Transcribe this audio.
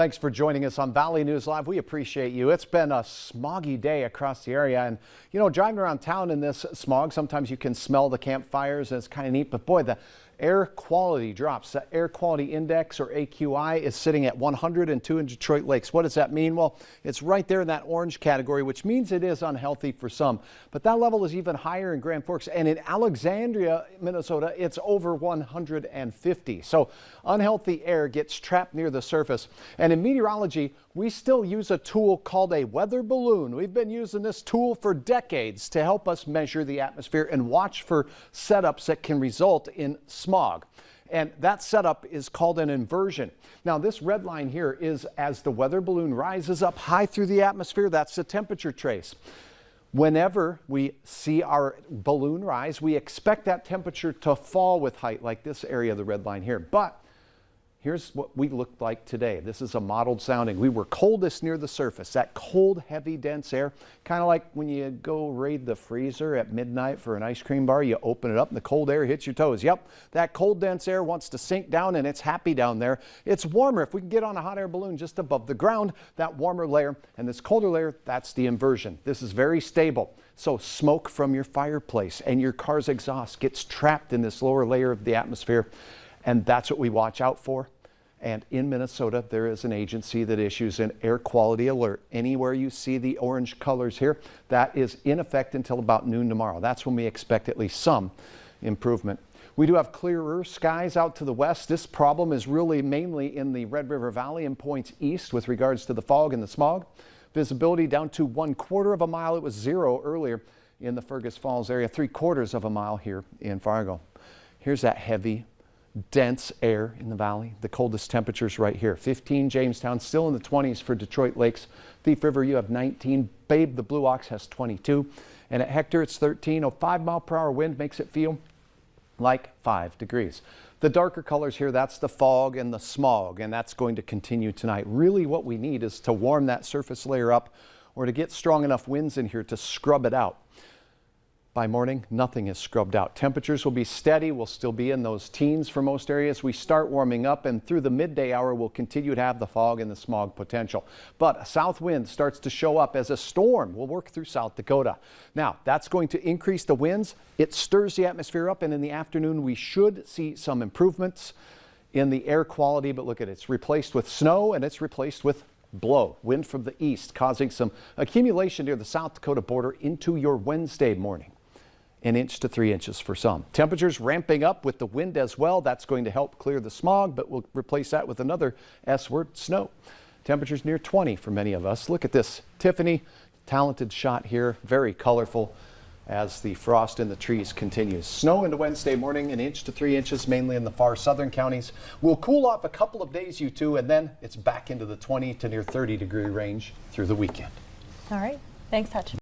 Thanks for joining us on Valley News Live. We appreciate you. It's been a smoggy day across the area, and driving around town in this smog, sometimes you can smell the campfires, and it's kind of neat, but boy, the air quality drops. The air quality index, or AQI, is sitting at 102 in Detroit Lakes. What does that mean? Well, it's right there in that orange category, which means it is unhealthy for some. But that level is even higher in Grand Forks, and in Alexandria, Minnesota, it's over 150. So unhealthy air gets trapped near the surface. And in meteorology, we still use a tool called a weather balloon. We've been using this tool for decades to help us measure the atmosphere and watch for setups that can result in smog. And that setup is called an inversion. Now, this red line here is as the weather balloon rises up high through the atmosphere, that's the temperature trace. Whenever we see our balloon rise, we expect that temperature to fall with height, like this area of the red line here. But here's what we looked like today. This is a modeled sounding. We were coldest near the surface, that cold, heavy, dense air, kind of like when you go raid the freezer at midnight for an ice cream bar. You open it up and the cold air hits your toes. Yep, that cold, dense air wants to sink down, and it's happy down there. It's warmer. If we can get on a hot air balloon just above the ground, that warmer layer and this colder layer, that's the inversion. This is very stable. So smoke from your fireplace and your car's exhaust gets trapped in this lower layer of the atmosphere. And that's what we watch out for. And in Minnesota, there is an agency that issues an air quality alert. Anywhere you see the orange colors here, that is in effect until about noon tomorrow. That's when we expect at least some improvement. We do have clearer skies out to the west. This problem is really mainly in the Red River Valley and points east with regards to the fog and the smog. Visibility down to 1/4 of a mile. It was 0 earlier in the Fergus Falls area, 3/4 of a mile here in Fargo. Here's that heavy, dense air in the valley. The coldest temperatures right here. 15 Jamestown, still in the 20s for Detroit Lakes. Thief River, you have 19. Babe, the Blue Ox, has 22. And at Hector, it's 13. A 5-mile-per-hour wind makes it feel like 5 degrees. The darker colors here, that's the fog and the smog, and that's going to continue tonight. Really what we need is to warm that surface layer up or to get strong enough winds in here to scrub it out. By morning, nothing is scrubbed out. Temperatures will be steady. We'll still be in those teens for most areas. We start warming up, and through the midday hour, we'll continue to have the fog and the smog potential. But a south wind starts to show up as a storm will work through South Dakota. Now, that's going to increase the winds. It stirs the atmosphere up, and in the afternoon, we should see some improvements in the air quality. But look at it. It's replaced with snow, and it's replaced with blow. Wind from the east causing some accumulation near the South Dakota border into your Wednesday morning. 1 inch to 3 inches for some. Temperatures ramping up with the wind as well. That's going to help clear the smog, but we'll replace that with another S word, snow. Temperatures near 20 for many of us. Look at this. Tiffany, talented shot here. Very colorful as the frost in the trees continues. Snow into Wednesday morning, 1 inch to 3 inches, mainly in the far southern counties. We'll cool off a couple of days, you two, and then it's back into the 20 to near 30 degree range through the weekend. All right. Thanks, Hutch.